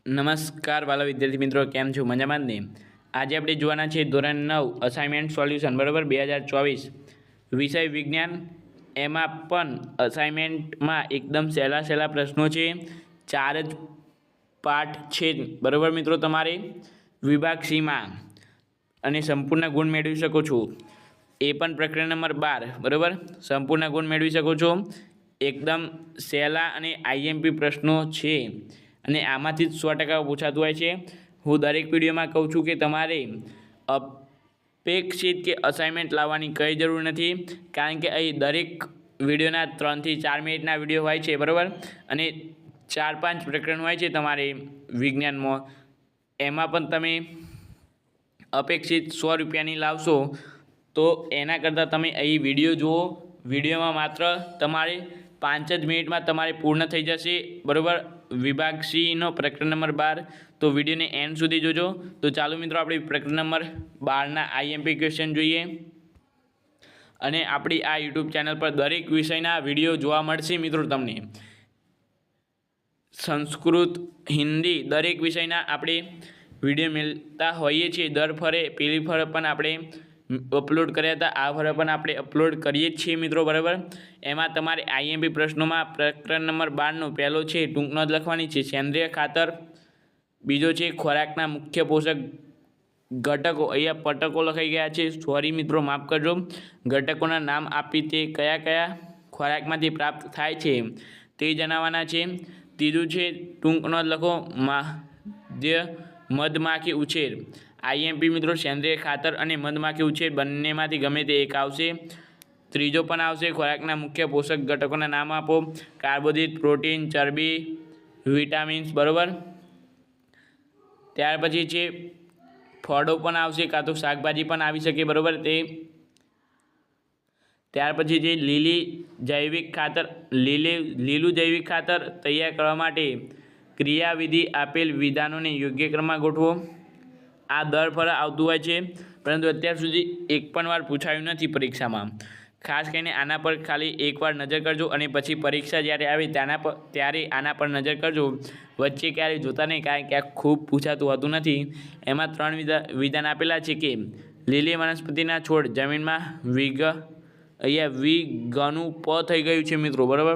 નમસ્કાર વાલા વિદ્યાર્થી મિત્રો, કેમ છો? મજામાં જ ને? આજે આપણે જોવાના છે ધોરણ 9 અસાઇનમેન્ટ સોલ્યુશન, બરાબર, 2024 વિષય વિજ્ઞાન. એમાં પણ અસાઇનમેન્ટમાં એકદમ સહેલા પ્રશ્નો છે. 4 જ પાઠ છે, બરાબર મિત્રો. તમારે વિભાગ સીમાં અને સંપૂર્ણ ગુણ મેળવી શકો છો. એ પણ પ્રકરણ નંબર 12, બરાબર, સંપૂર્ણ ગુણ મેળવી શકો છો. એકદમ સહેલા અને આઈએમપી પ્રશ્નો છે અને આમાંથી જ 100% પૂછાતું હોય છે. હું દરેક વિડીયોમાં કહું છું કે તમારે અપેક્ષિત કે અસાઇનમેન્ટ લાવવાની કંઈ જરૂર નથી, કારણ કે અહીં દરેક વિડીયોના 3 થી 4 મિનિટના વિડીયો હોય છે, બરાબર, અને 4-5 પ્રકરણ હોય છે તમારે વિજ્ઞાનમાં. એમાં પણ તમે અપેક્ષિત 100 રૂપિયાની લાવશો તો એના કરતાં તમે અહીં વિડીયો જુઓ. વિડીયોમાં માત્ર તમારે 5 જ મિનિટમાં તમારે પૂર્ણ થઈ જશે, બરાબર. વિભાગ સીનો પ્રકરણ નંબર 12. તો વિડીયોને એન્ડ સુધી જોજો. તો ચાલો મિત્રો, આપણે પ્રકરણ નંબર 12ના આઈએમપી ક્વેશ્ચન જોઈએ. અને આપણી આ યુટ્યુબ ચેનલ પર દરેક વિષયના વિડીયો જોવા મળશે મિત્રો. તમને સંસ્કૃત, હિન્દી દરેક વિષયના આપણે વિડીયો મળતા હોઈએ છીએ. દર ફરે પેલી ફરે પણ આપણે અપલોડ કર્યા હતા, આ ફરે પણ આપણે અપલોડ કરીએ જ છીએ મિત્રો, બરાબર. એમાં તમારે આઈએમપી પ્રશ્નોમાં પ્રકરણ નંબર 12નો પહેલો છે ટૂંક નોંધ લખવાની છે, સેન્દ્રિય ખાતર. બીજો છે ખોરાકના મુખ્ય પોષક ઘટકો. અહીંયા પટકો લખાઈ ગયા છે, સોરી મિત્રો, માફ કરજો. ઘટકોના નામ આપી તે કયા કયા ખોરાકમાંથી પ્રાપ્ત થાય છે તે જણાવવાના છે. ત્રીજું છે ટૂંક નોંધ લખો, મધમાખી ઉછેર. આઈએમપી મિત્રો, સેન્દ્રિય ખાતર અને મધમાખી ઉછેર બંનેમાંથી ગમે તે એક આવશે. ત્રીજો પણ આવશે, ખોરાકના મુખ્ય પોષક ઘટકોના નામ આપો. કાર્બોદિત, પ્રોટીન, ચરબી, વિટામિન્સ, બરાબર. ત્યાર પછી છે ફળો પણ આવશે, કાં તો શાકભાજી પણ આવી શકે, બરાબર. ત્યાર પછી છે લીલું જૈવિક ખાતર તૈયાર કરવા માટે ક્રિયાવિધિ. આપેલ વિધાનોને યોગ્ય ક્રમમાં ગોઠવો. આ દર ફરે આવતું હોય છે, પરંતુ અત્યાર સુધી એક પણ વાર પૂછાયું નથી પરીક્ષામાં. ખાસ કરીને આના પર ખાલી એકવાર નજર કરજો અને પછી પરીક્ષા જ્યારે આવે ત્યારે આના પર નજર કરજો. વચ્ચે ક્યારેય જોતા નહીં, કારણ કે આ ખૂબ પૂછાતું હોતું નથી. એમાં 3 વિધાન આપેલા છે કે લીલી વનસ્પતિના છોડ જમીનમાં અહીંયા ગનું પ થઈ ગયું છે મિત્રો, બરાબર.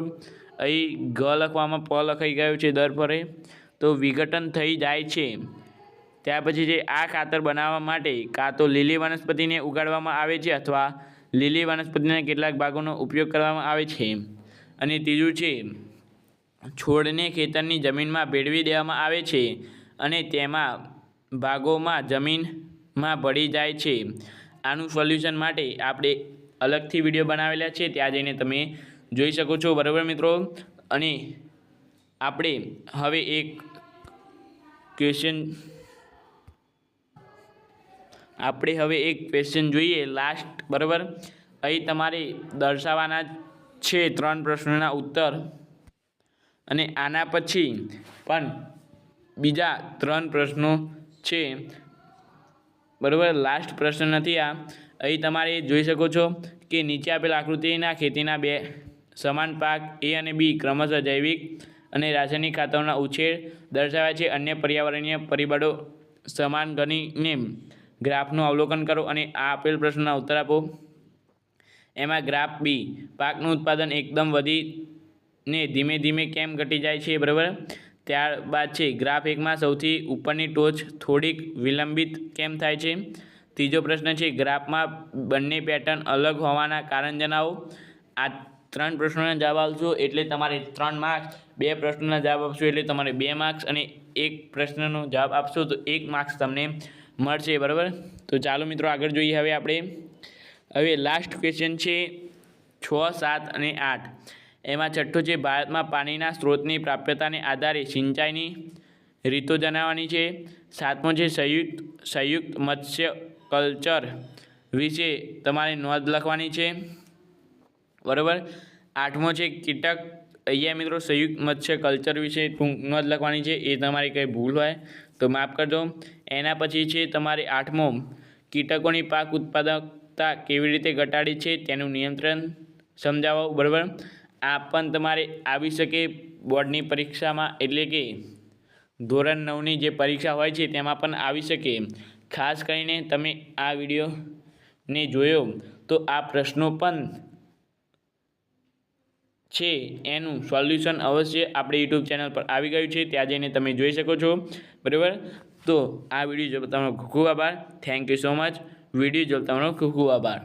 અહીં ગ લખવામાં પ લખાઈ ગયું છે દર ફરે, તો વિઘટન થઈ જાય છે. ત્યાર પછી જે આ ખાતર બનાવવા માટે કાં તો લીલી વનસ્પતિને ઉગાડવામાં આવે છે અથવા લીલી વનસ્પતિના કેટલાક ભાગોનો ઉપયોગ કરવામાં આવે છે. અને ત્રીજું છે છોડને ખેતરની જમીનમાં ભેળવી દેવામાં આવે છે અને તેમાં ભાગોમાં જમીનમાં ભળી જાય છે. આનું સોલ્યુશન માટે આપણે અલગથી વિડીયો બનાવેલા છે, ત્યાં જઈને તમે જોઈ શકો છો, બરાબર મિત્રો. અને આપણે હવે એક ક્વેશ્ચન જોઈએ લાસ્ટ, બરાબર. અહીં તમારે દર્શાવવાના છે 3 પ્રશ્નોના ઉત્તર, અને આના પછી પણ બીજા 3 પ્રશ્નો છે, બરાબર. લાસ્ટ પ્રશ્ન નથી આ. અહીં તમારે જોઈ શકો છો કે નીચે આપેલ આકૃતિના ખેતીના 2 સમાન પાક એ અને બી ક્રમશઃ જૈવિક અને રાસાયણિક ખાતરોના ઉછેર દર્શાવ્યા છે. અન્ય પર્યાવરણીય પરિબળો સમાન ગણીને ગ્રાફનું અવલોકન કરો અને આ આપેલ પ્રશ્નના ઉત્તર આપો. એમાં ગ્રાફ બી, પાકનું ઉત્પાદન એકદમ વધીને ધીમે ધીમે કેમ ઘટી જાય છે, બરાબર. ત્યારબાદ છે ગ્રાફ 1માં સૌથી ઉપરની ટોચ થોડીક વિલંબિત કેમ થાય છે. ત્રીજો પ્રશ્ન છે ગ્રાફમાં બંને પેટર્ન અલગ હોવાના કારણ જણાવો. આ 3 પ્રશ્નોના જવાબ આપશો એટલે તમારે 3 માર્ક્સ, 2 પ્રશ્નોના જવાબ આપશો એટલે તમારે 2 માર્ક્સ, અને 1 પ્રશ્નનો જવાબ આપશો તો 1 માર્ક્સ તમને મળશે, બરાબર. તો ચાલો મિત્રો, આગળ જોઈએ. હવે લાસ્ટ ક્વેશ્ચન છે 6, 7 અને 8. એમાં છઠ્ઠો છે ભારતમાં પાણીના સ્ત્રોતની પ્રાપ્યતાને આધારે સિંચાઈની રીતો જણાવવાની છે. 7મો છે સંયુક્ત મત્સ્ય કલ્ચર વિશે તમારે નોંધ લખવાની છે, બરાબર. 8મો છે કીટક. અહીંયા મિત્રો સંયુક્ત મત્સ્ય કલ્ચર વિશે નોંધ લખવાની છે. એ તમારી કંઈ ભૂલ હોય તો માફ કરજો. એના પછી છે તમારે 8મો કીટકોની પાક ઉત્પાદકતા કેવી રીતે ઘટાડી છે તેનું નિયંત્રણ સમજાવો, બરાબર. આ પણ તમારે આવી શકે બોર્ડની પરીક્ષામાં, એટલે કે ધોરણ 9ની જે પરીક્ષા હોય છે તેમાં પણ આવી શકે. ખાસ કરીને તમે આ વિડીયોને જોયો તો આ પ્રશ્નો પણ છે એનું સોલ્યુશન અવશ્ય આપણી યુટ્યુબ ચેનલ પર આવી ગયું છે, ત્યાં જઈને તમે જોઈ શકો છો. બરાબર, તો આ વિડીયો જોવા તમારો ખૂબ ખૂબ આભાર. Thank you so much. Video જોવા તમારો ખૂબ ખૂબ આભાર.